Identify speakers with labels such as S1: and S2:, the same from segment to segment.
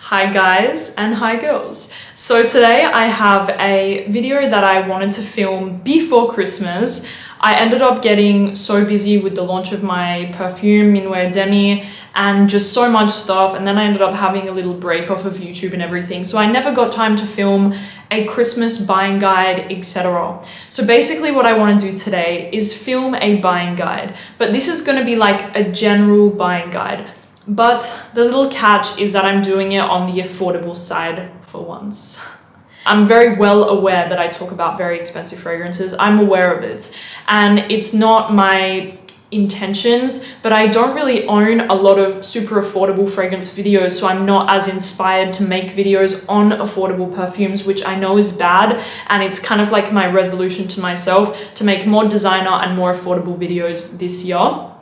S1: Hi guys and hi girls. So today I have a video that I wanted to film before Christmas. I ended up getting so busy with the launch of my perfume, Demi, and just so much stuff, and then I ended up having a little break off of YouTube and everything, so I never got time to film a Christmas buying guide, etc. So basically what I want to do today is film a buying guide, but this is going to be like a general buying guide. But the little catch is that I'm doing it on the affordable side for once. I'm very well aware that I talk about very expensive fragrances. I'm aware of it, and it's not my intentions, but I don't really own a lot of super affordable fragrance videos, so I'm not as inspired to make videos on affordable perfumes, which I know is bad, and it's kind of like my resolution to myself to make more designer and more affordable videos this year.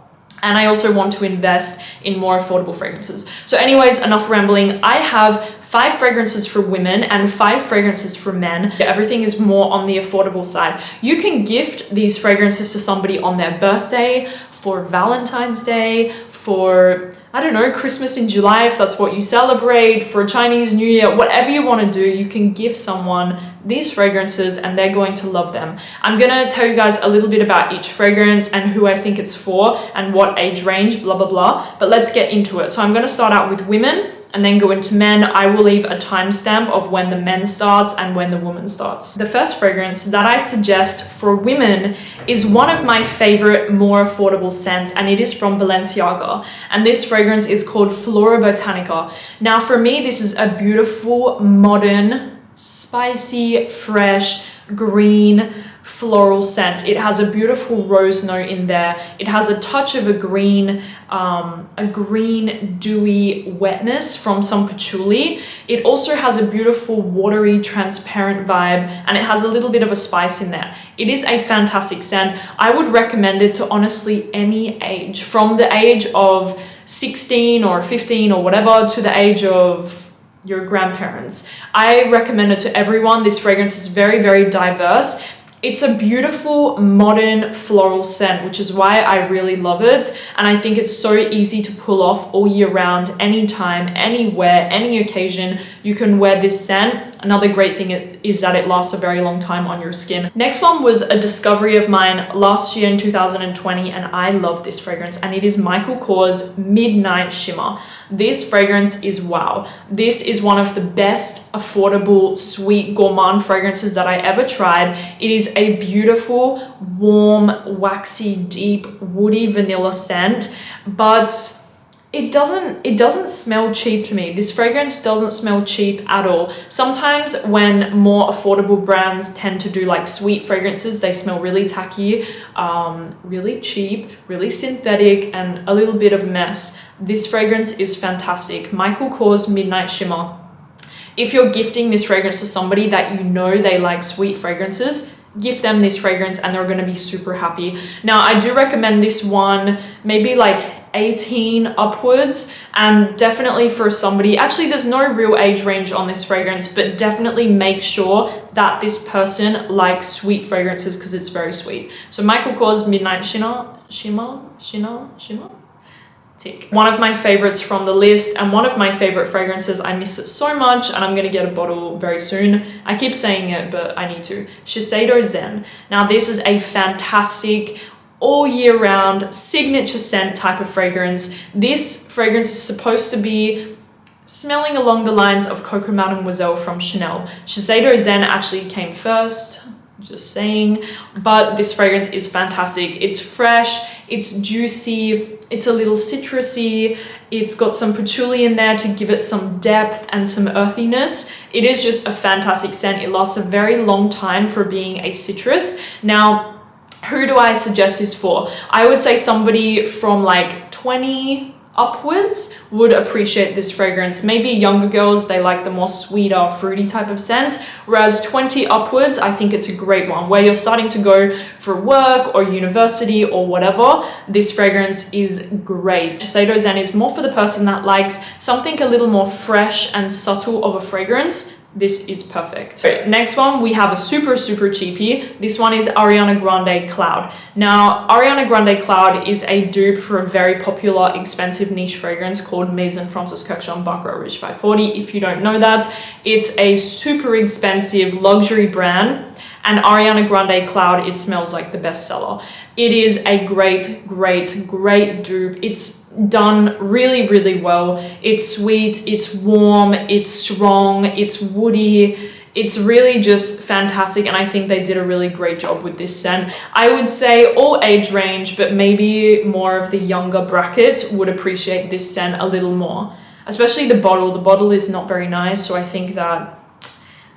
S1: And I also want to invest in more affordable fragrances. So anyways, enough rambling. I have 5 fragrances for women and 5 fragrances for men. Everything is more on the affordable side. You can gift these fragrances to somebody on their birthday, for Valentine's Day, for, I don't know, Christmas in July, if that's what you celebrate, for Chinese New Year, whatever you want to do, you can give someone these fragrances and they're going to love them. I'm gonna tell you guys a little bit about each fragrance and who I think it's for and what age range, blah, blah, blah. But let's get into it. So I'm gonna start out with women and then go into men. I will leave a timestamp of when the men starts and when the woman starts. The first fragrance that I suggest for women is one of my favorite, more affordable scents, and it is from Balenciaga. And this fragrance is called Flora Botanica. Now for me, this is a beautiful, modern, spicy, fresh, green, floral scent. It has a beautiful rose note in there. It has a touch of a green dewy wetness from some patchouli. It also has a beautiful watery, transparent vibe, and it has a little bit of a spice in there. It is a fantastic scent. I would recommend it to honestly any age, from the age of 16 or 15 or whatever to the age of your grandparents. I recommend it to everyone. This fragrance is very, very diverse. It's a beautiful, modern floral scent, which is why I really love it. And I think it's so easy to pull off all year round, anytime, anywhere, any occasion. You can wear this scent. Another great thing is that it lasts a very long time on your skin. Next one was a discovery of mine last year in 2020, and I love this fragrance, and it is Michael Kors Midnight Shimmer. This fragrance is wow. This is one of the best affordable, sweet, gourmand fragrances that I ever tried. It is a beautiful, warm, waxy, deep, woody vanilla scent, but it doesn't smell cheap to me. This fragrance doesn't smell cheap at all. Sometimes when more affordable brands tend to do like sweet fragrances, they smell really tacky, really cheap, really synthetic, and a little bit of a mess. This fragrance is fantastic. Michael Kors Midnight Shimmer. If you're gifting this fragrance to somebody that you know they like sweet fragrances, gift them this fragrance and they're going to be super happy. Now, I do recommend this one maybe like 18 upwards, and definitely for somebody, actually there's no real age range on this fragrance, but definitely make sure that this person likes sweet fragrances because it's very sweet. So Michael Kors Midnight Shimmer. Tick. One of my favorites from the list and one of my favorite fragrances. I miss it so much and I'm going to get a bottle very soon. I keep saying it, but I need to. Shiseido Zen. Now this is a fantastic all year round signature scent type of fragrance. This fragrance is supposed to be smelling along the lines of Coco Mademoiselle from Chanel. Shiseido Zen actually came first, just saying, but this fragrance is fantastic. It's fresh, it's juicy, it's a little citrusy, it's got some patchouli in there to give it some depth and some earthiness. It is just a fantastic scent. It lasts a very long time for being a citrus. Now, who do I suggest this for? I would say somebody from like 20 upwards would appreciate this fragrance. Maybe younger girls, they like the more sweeter, fruity type of scents, whereas 20 upwards, I think it's a great one. Where you're starting to go for work or university or whatever, this fragrance is great. Shiseido Zen is more for the person that likes something a little more fresh and subtle of a fragrance. this is perfect. So next one, we have a super cheapie. This one is Ariana Grande Cloud. Now, Ariana Grande Cloud is a dupe for a very popular, expensive niche fragrance called Maison Francis Kurkdjian Baccarat Rouge 540. If you don't know that, it's a super expensive luxury brand. And Ariana Grande Cloud, it smells like the bestseller. It is a great dupe. It's done really well. It's sweet, it's warm, it's strong, it's woody. It's really just fantastic, and I think they did a really great job with this scent. I would say all age range, but maybe more of the younger bracket would appreciate this scent a little more. Especially the bottle. The bottle is not very nice, so I think that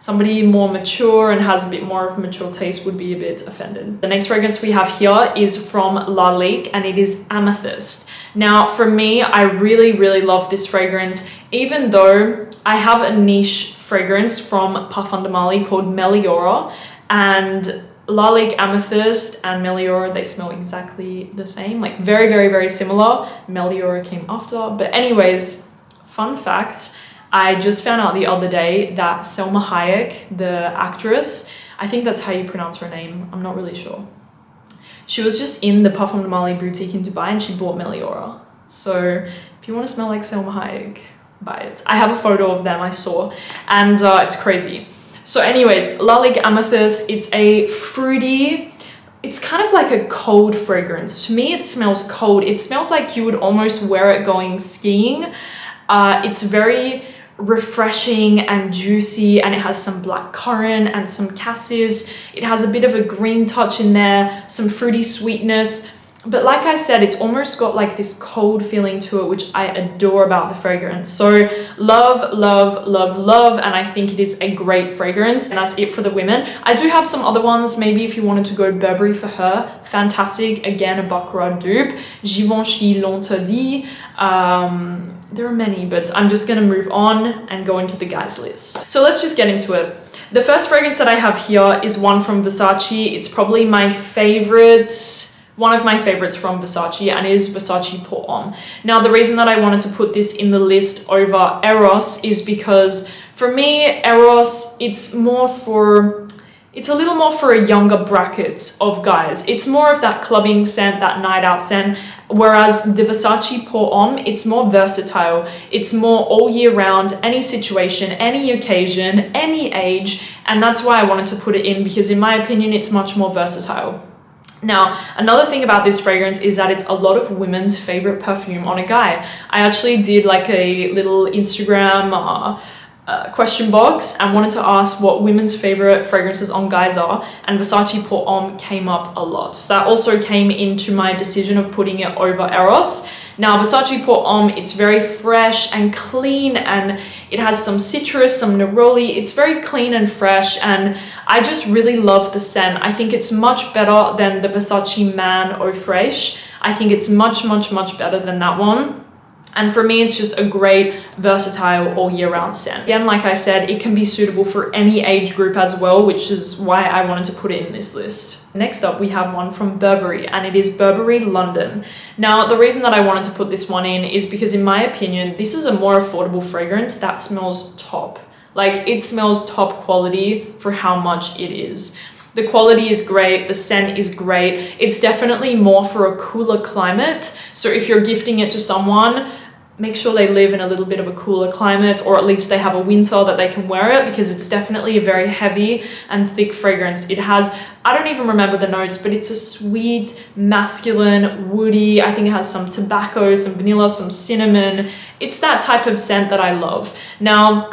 S1: somebody more mature and has a bit more of a mature taste would be a bit offended. The next fragrance we have here is from Rawling, and it is Amethyst. Now, for me, I really love this fragrance, even though I have a niche fragrance from Parfum de Marly called Meliora, and Rawling Amethyst and Meliora, they smell exactly the same, like very similar. Meliora came after, but anyways, fun fact, I just found out the other day that Selma Hayek, the actress, I think that's how you pronounce her name, I'm not really sure. She was just in the Parfum de Marly boutique in Dubai and she bought Meliora. So if you want to smell like Selma Hayek, buy it. I have a photo of them I saw, and it's crazy. So anyways, Rawling Amethyst, it's a fruity, it's kind of like a cold fragrance. To me, it smells cold. It smells like you would almost wear it going skiing. It's very refreshing and juicy, and it has some black currant and some cassis. It has a bit of a green touch in there, some fruity sweetness. But like I said, it's almost got like this cold feeling to it, which I adore about the fragrance. So love, and I think it is a great fragrance. And that's it for the women. I do have some other ones, maybe if you wanted to go Burberry for her. Fantastic, again, a Baccarat dupe. Givenchy L'Interdit. There are many, but I'm just gonna move on and go into the guys list. So let's just get into it. The first fragrance that I have here is one from Versace. It's probably my favorite, one of my favorites from Versace, and it is Versace Pour Homme. Now, the reason that I wanted to put this in the list over Eros is because for me, Eros, it's a little more for a younger bracket of guys. It's more of that clubbing scent, that night out scent, whereas the Versace Pour Homme, it's more versatile. It's more all year round, any situation, any occasion, any age, and that's why I wanted to put it in, because in my opinion, it's much more versatile. Now, another thing about this fragrance is that it's a lot of women's favorite perfume on a guy. I actually did like a little Instagram question box and wanted to ask what women's favorite fragrances on guys are, and Versace Pour Homme came up a lot. So that also came into my decision of putting it over Eros. Now, Versace Pour Homme, it's very fresh and clean, and it has some citrus, some neroli. It's very clean and fresh, and I just really love the scent. I think it's much better than the Versace Man Eau Fraiche. I think it's much better than that one. And for me, it's just a great, versatile, all year round scent. Again, like I said, it can be suitable for any age group as well, which is why I wanted to put it in this list. Next up, we have one from Burberry, and it is Burberry London. Now, the reason that I wanted to put this one in is because, in my opinion, this is a more affordable fragrance that smells top. Like, it smells top quality for how much it is. The quality is great, the scent is great. It's definitely more for a cooler climate. So if you're gifting it to someone, make sure they live in a little bit of a cooler climate, or at least they have a winter that they can wear it, because it's definitely a very heavy and thick fragrance. It has, I don't even remember the notes, but it's a sweet, masculine, woody. I think it has some tobacco, some vanilla, some cinnamon. It's that type of scent that I love. Now,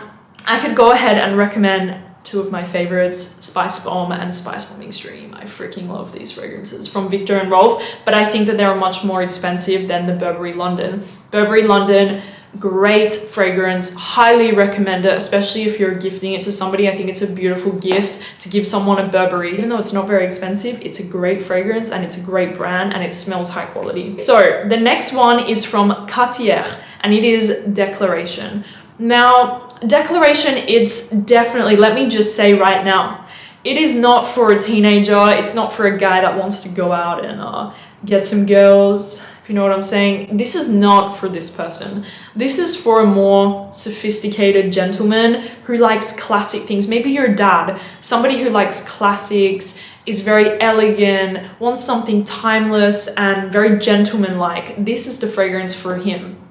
S1: I could go ahead and recommend two of my favorites, Spice Bomb and Spice Bomb Extreme. I freaking love these fragrances from Viktor and Rolf, but I think that they're much more expensive than the Burberry London. Burberry London, great fragrance, highly recommend it, especially if you're gifting it to somebody. I think it's a beautiful gift to give someone a Burberry. Even though it's not very expensive, it's a great fragrance and it's a great brand and it smells high quality. So the next one is from Cartier, and it is Declaration. Now, Declaration, it's definitely, let me just say right now, it is not for a teenager. It's not for a guy that wants to go out and get some girls. if you know what I'm saying. This is not for this person. This is for a more sophisticated gentleman who likes classic things. Maybe your dad, somebody who likes classics, is very elegant, wants something timeless and very gentleman-like. This is the fragrance for him.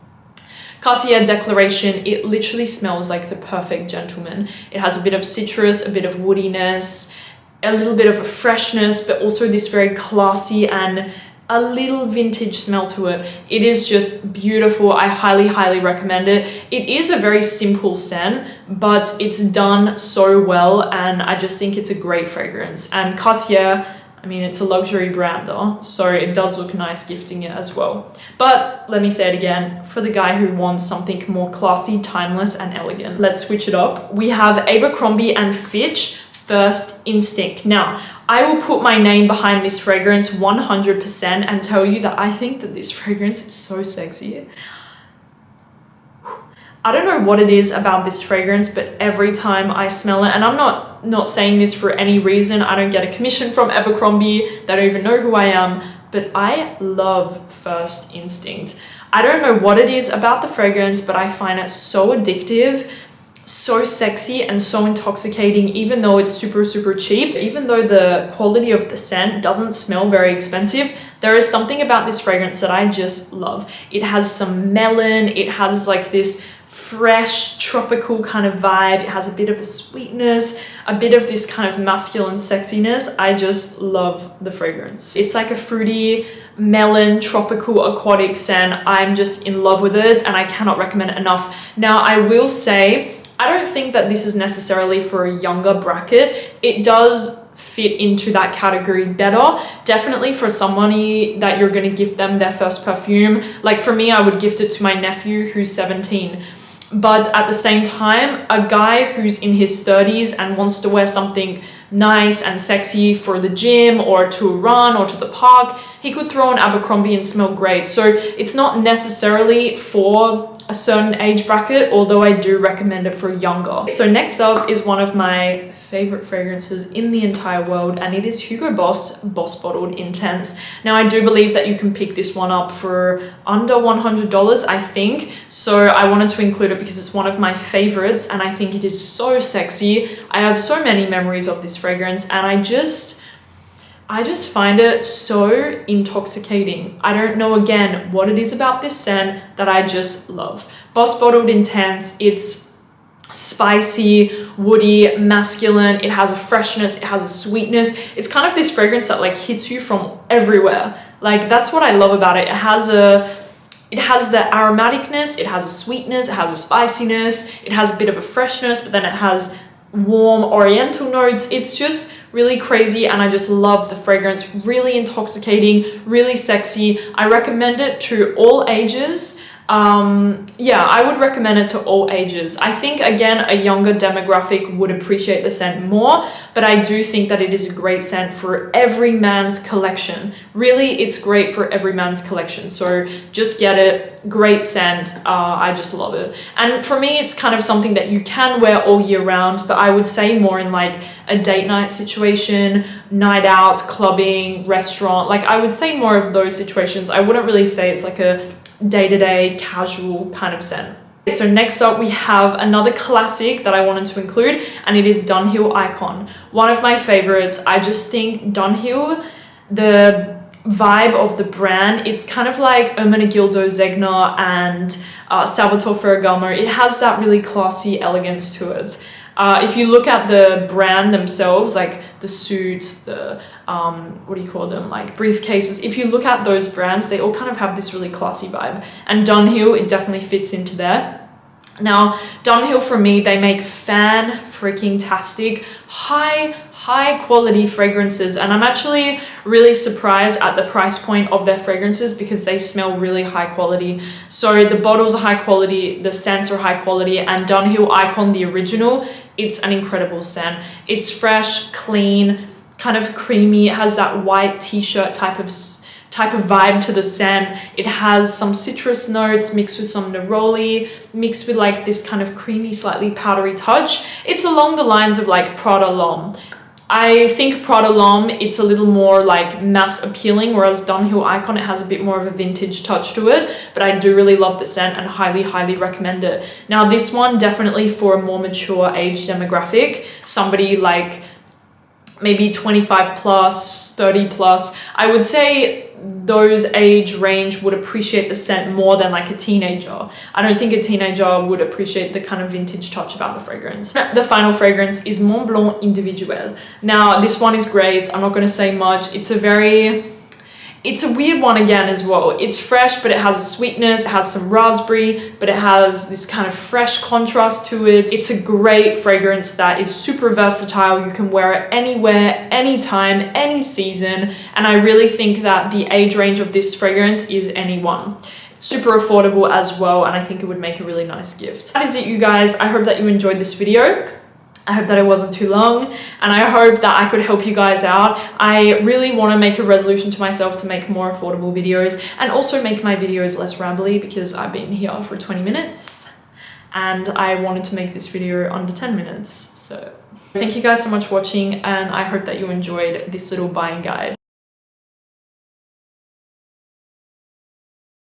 S1: Cartier Declaration, it literally smells like the perfect gentleman. It has a bit of citrus, a bit of woodiness, a little bit of a freshness, but also this very classy and a little vintage smell to it. It is just beautiful. I highly, highly recommend it. It is a very simple scent, but it's done so well, and I just think it's a great fragrance. And Cartier, I mean, it's a luxury brand though, so it does look nice gifting it as well. But let me say it again, for the guy who wants something more classy, timeless, and elegant. Let's switch it up. We have Abercrombie & Fitch First Instinct. Now, I will put my name behind this fragrance 100% and tell you that I think that this fragrance is so sexy. I don't know what it is about this fragrance, but every time I smell it, and I'm not saying this for any reason, I don't get a commission from Abercrombie, they don't even know who I am, but I love First Instinct. I don't know what it is about the fragrance, but I find it so addictive, so sexy, and so intoxicating, even though it's super, super cheap. Even though the quality of the scent doesn't smell very expensive, there is something about this fragrance that I just love. It has some melon, it has like this fresh tropical kind of vibe, it has a bit of a sweetness, a bit of this kind of masculine sexiness. I just love the fragrance. It's like a fruity melon tropical aquatic scent. I'm just in love with it and I cannot recommend it enough. Now, I will say, I don't think that this is necessarily for a younger bracket. It does fit into that category better. Definitely for somebody that you're going to gift them their first perfume. Like for me, I would gift it to my nephew who's 17. But at the same time, a guy who's in his 30s and wants to wear something nice and sexy for the gym or to a run or to the park, he could throw on Abercrombie and smell great. So it's not necessarily for a certain age bracket, although I do recommend it for younger. So next up is one of my favorite fragrances in the entire world, and it is Hugo Boss Boss Bottled Intense. Now, I do believe that you can pick this one up for under $100, I think. So I wanted to include it because it's one of my favorites, and I think it is so sexy. I have so many memories of this fragrance, and I just find it so intoxicating. I don't know, again, what it is about this scent that I just love. Boss Bottled Intense, it's spicy, woody, masculine. It has a freshness, it has a sweetness. It's kind of this fragrance that like hits you from everywhere. Like that's what I love about it. It has the aromaticness, it has a sweetness, it has a spiciness, it has a bit of a freshness, but then it has warm oriental notes. It's just really crazy, and I just love the fragrance. Really intoxicating, really sexy. I recommend it to all ages. Yeah, I would recommend it to all ages. I think, again, a younger demographic would appreciate the scent more, but I do think that it is a great scent for every man's collection. Really, it's great for every man's collection. So just get it. Great scent. I just love it. And for me, it's kind of something that you can wear all year round, but I would say more in like a date night situation, night out, clubbing, restaurant. Like I would say more of those situations. I wouldn't really say it's like a day-to-day casual kind of scent. So next up we have another classic that I wanted to include, and it is Dunhill Icon. One of my favorites. I just think Dunhill, the vibe of the brand, it's kind of like Ermenegildo Zegna and Salvatore Ferragamo. It has that really classy elegance to it. If you look at the brand themselves, like the suits, the what do you call them, like briefcases, if you look at those brands, they all kind of have this really classy vibe, and Dunhill, it definitely fits into there. Now, Dunhill, for me, they make fan-freaking-tastic, high quality fragrances, and I'm actually really surprised at the price point of their fragrances because they smell really high quality. So the bottles are high quality, the scents are high quality, and Dunhill Icon, the original, it's an incredible scent. It's fresh, clean, kind of creamy. It has that white t-shirt type of vibe to the scent. It has some citrus notes mixed with some neroli, mixed with like this kind of creamy, slightly powdery touch. It's along the lines of like Prada L'Homme. I think Prada L'Homme, it's a little more like mass appealing, whereas Dunhill Icon, it has a bit more of a vintage touch to it, but I do really love the scent and highly recommend it. Now this one, definitely for a more mature age demographic, somebody like maybe 25 plus, 30 plus, I would say those age range would appreciate the scent more than like a teenager. I don't think a teenager would appreciate the kind of vintage touch about the fragrance. The final fragrance is Mont Blanc Individuel. Now this one is great. I'm not going to say much. It's a weird one again as well. It's fresh, but it has a sweetness, it has some raspberry, but it has this kind of fresh contrast to it. It's a great fragrance that is super versatile. You can wear it anywhere, anytime, any season. And I really think that the age range of this fragrance is anyone. Super affordable as well, and I think it would make a really nice gift. That is it, you guys. I hope that you enjoyed this video. I hope that it wasn't too long, and I hope that I could help you guys out. I really want to make a resolution to myself to make more affordable videos and also make my videos less rambly, because I've been here for 20 minutes and I wanted to make this video under 10 minutes. So thank you guys so much for watching, and I hope that you enjoyed this little buying guide.